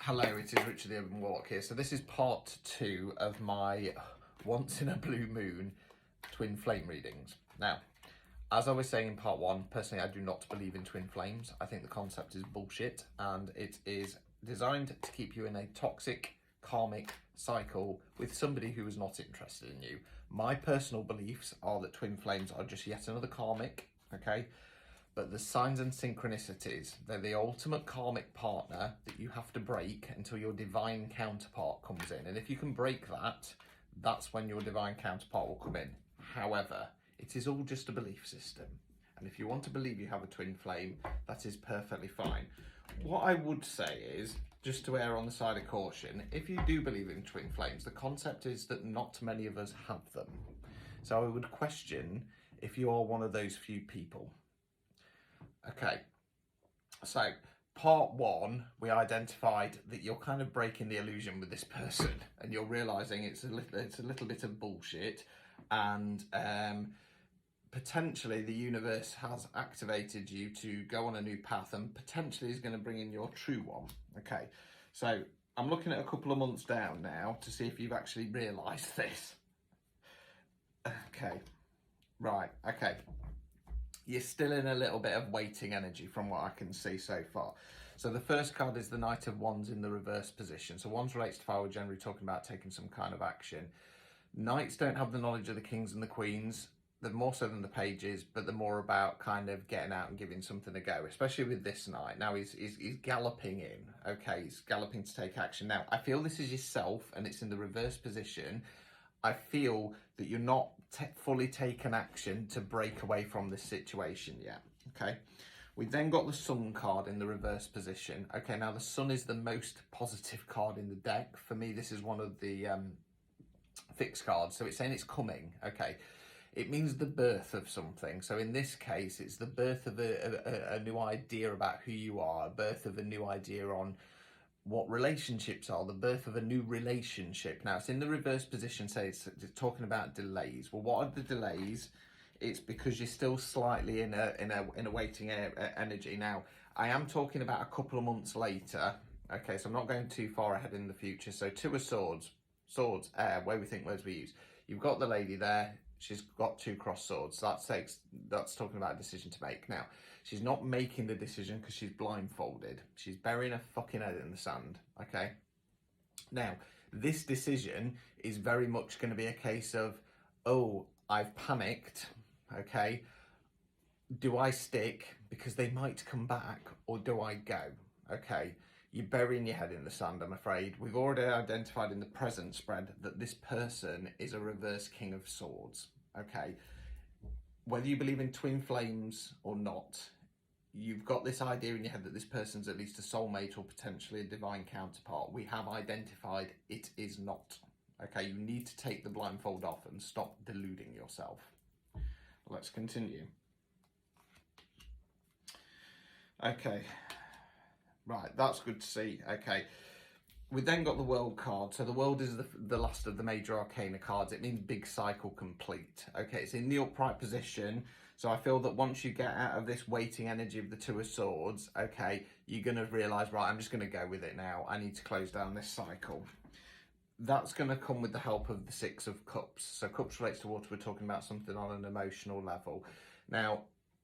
Hello, it is Richard the Urban Warlock here. So this is part 2 of my once in a blue moon twin flame readings. Now, as I was saying in part 1, personally I do not believe in twin flames. I think the concept is bullshit and it is designed to keep you in a toxic, karmic cycle with somebody who is not interested in you. My personal beliefs are that twin flames are just yet another karmic, okay? But the signs and synchronicities, they're the ultimate karmic partner that you have to break until your divine counterpart comes in. And if you can break that, that's when your divine counterpart will come in. However, it is all just a belief system. And if you want to believe you have a twin flame, that is perfectly fine. What I would say is, just to err on the side of caution, if you do believe in twin flames, the concept is that not many of us have them. So I would question if you are one of those few people. Okay, so part 1, we identified that you're kind of breaking the illusion with this person and you're realising it's a little bit of bullshit, and potentially the universe has activated you to go on a new path and potentially is going to bring in your true one. Okay, so I'm looking at a couple of months down now to see if you've actually realised this. Okay, right, okay. You're still in a little bit of waiting energy from what I can see so far. So the first card is the Knight of Wands in the reverse position. So Wands relates to fire, we're generally talking about taking some kind of action. Knights don't have the knowledge of the kings and the queens. They're more so than the pages, but they're more about kind of getting out and giving something a go, especially with this knight. Now he's galloping in, okay? He's galloping to take action. Now, I feel this is yourself and it's in the reverse position. I feel that you're not fully taken action to break away from this situation yet, okay? We then got the Sun card in the reverse position. Okay, now the Sun is the most positive card in the deck. For me, this is one of the fixed cards, so it's saying it's coming, okay? It means the birth of something. So in this case, it's the birth of a new idea about who you are, a birth of a new idea on what relationships are, the birth of a new relationship. Now it's in the reverse position, so it's talking about delays. Well, what are the delays? It's because you're still slightly in a waiting energy. Now I am talking about a couple of months later, okay, so I'm not going too far ahead in the future. So Two of Swords, air, where we think, words we use. You've got the lady there, she's got 2 crossed swords. So that's talking about a decision to make. Now, she's not making the decision because she's blindfolded. She's burying her fucking head in the sand, okay? Now, this decision is very much going to be a case of, oh, I've panicked, okay? Do I stick because they might come back, or do I go, okay? You're burying your head in the sand, I'm afraid. We've already identified in the present spread that this person is a reverse King of Swords, okay? Whether you believe in twin flames or not, you've got this idea in your head that this person's at least a soulmate or potentially a divine counterpart. We have identified it is not, okay? You need to take the blindfold off and stop deluding yourself. Let's continue. Okay. Right, that's good to see. Okay, we then got the World card. So the World is the last of the major arcana cards. It means big cycle complete. Okay, it's in the upright position. So I feel that once you get out of this waiting energy of the Two of Swords, okay, you're going to realise, right, I'm just going to go with it now. I need to close down this cycle. That's going to come with the help of the Six of Cups. So Cups relates to water. We're talking about something on an emotional level. Now,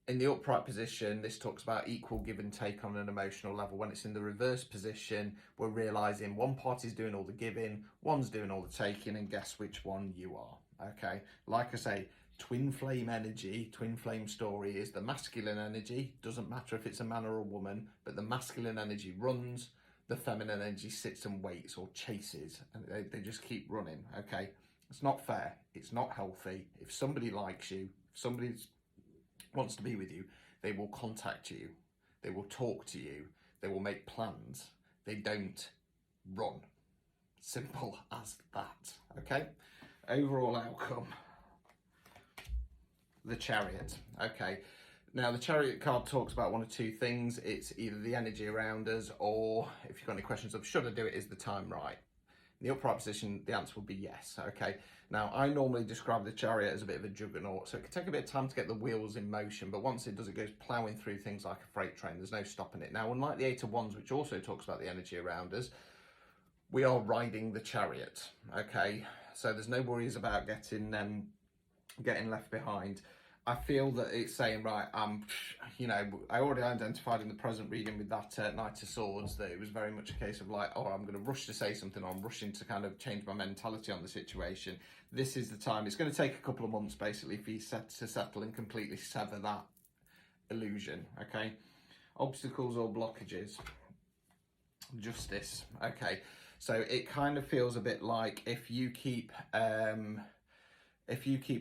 in the upright position, this talks about equal give and take on an emotional level. When it's in the reverse position, we're realising one party's doing all the giving, one's doing all the taking, and guess which one you are, okay? Like I say, twin flame energy, twin flame story is the masculine energy. Doesn't matter if it's a man or a woman, but the masculine energy runs, the feminine energy sits and waits or chases, and they just keep running, okay? It's not fair, it's not healthy. If somebody likes you, if somebody's wants to be with you, they will contact you, they will talk to you, they will make plans, they don't run. Simple as that, okay? Overall outcome, the Chariot, okay? Now the Chariot card talks about one of 2 things. It's either the energy around us, or if you've got any questions of should I do it, is the time right? In the upright position, the answer would be yes, okay? Now, I normally describe the Chariot as a bit of a juggernaut, so it can take a bit of time to get the wheels in motion, but once it does, it goes ploughing through things like a freight train. There's no stopping it. Now, unlike the Eight of Wands, which also talks about the energy around us, we are riding the Chariot, okay? So there's no worries about getting left behind. I feel that it's saying, right, you know, I already identified in the present reading with that Knight of Swords that it was very much a case of like, oh, I'm going to rush to say something, or I'm rushing to kind of change my mentality on the situation. This is the time. It's going to take a couple of months, basically, for you to settle and completely sever that illusion, okay? Obstacles or blockages. Justice, okay. So it kind of feels a bit like if you keep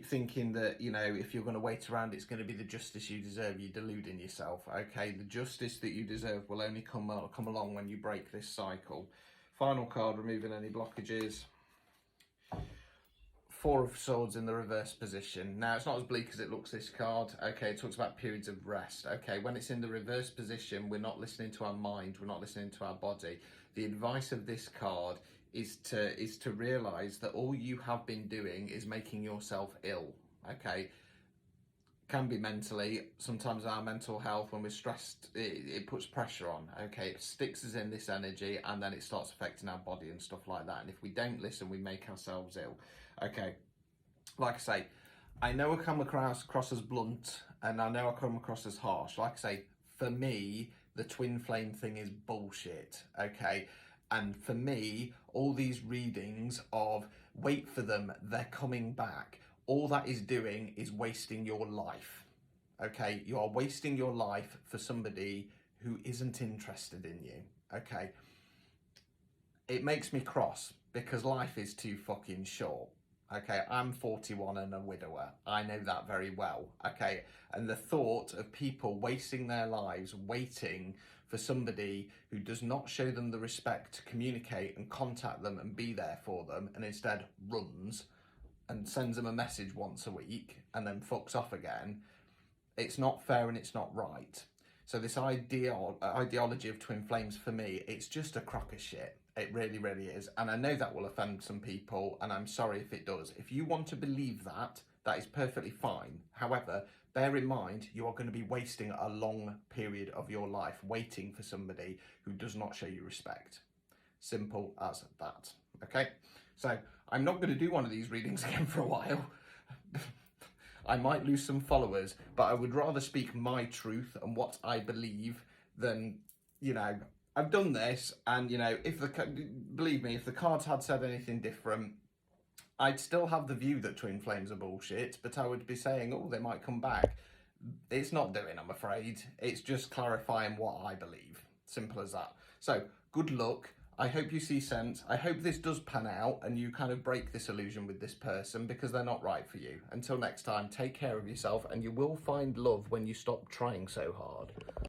thinking that, you know, if you're going to wait around, it's going to be the justice you deserve, you're deluding yourself, okay? The justice that you deserve will only come along when you break this cycle. Final card, removing any blockages. Four of Swords in the reverse position. Now, it's not as bleak as it looks, this card. Okay, it talks about periods of rest. Okay, when it's in the reverse position, we're not listening to our mind, we're not listening to our body. The advice of this card is to realise that all you have been doing is making yourself ill, okay? Can be mentally. Sometimes our mental health, when we're stressed, it puts pressure on, okay? It sticks us in this energy and then it starts affecting our body and stuff like that. And if we don't listen, we make ourselves ill, okay? Like I say, I know I come across as blunt and I know I come across as harsh. Like I say, for me, the twin flame thing is bullshit, okay? And for me, all these readings of wait for them, they're coming back, all that is doing is wasting your life, okay? You are wasting your life for somebody who isn't interested in you, okay? It makes me cross because life is too fucking short. Okay, I'm 41 and a widower. I know that very well, okay? And the thought of people wasting their lives waiting for somebody who does not show them the respect to communicate and contact them and be there for them, and instead runs and sends them a message once a week and then fucks off again, it's not fair and it's not right. So this ideology of twin flames, for me, it's just a crock of shit. It really, really is. And I know that will offend some people, and I'm sorry if it does. If you want to believe that, that is perfectly fine. However, bear in mind, you are going to be wasting a long period of your life waiting for somebody who does not show you respect. Simple as that, okay? So I'm not going to do one of these readings again for a while. I might lose some followers, but I would rather speak my truth and what I believe than, you know, I've done this, and, you know, believe me, if the cards had said anything different, I'd still have the view that twin flames are bullshit, but I would be saying, oh, they might come back. It's not doing, I'm afraid. It's just clarifying what I believe. Simple as that. So, good luck. I hope you see sense. I hope this does pan out and you kind of break this illusion with this person because they're not right for you. Until next time, take care of yourself and you will find love when you stop trying so hard.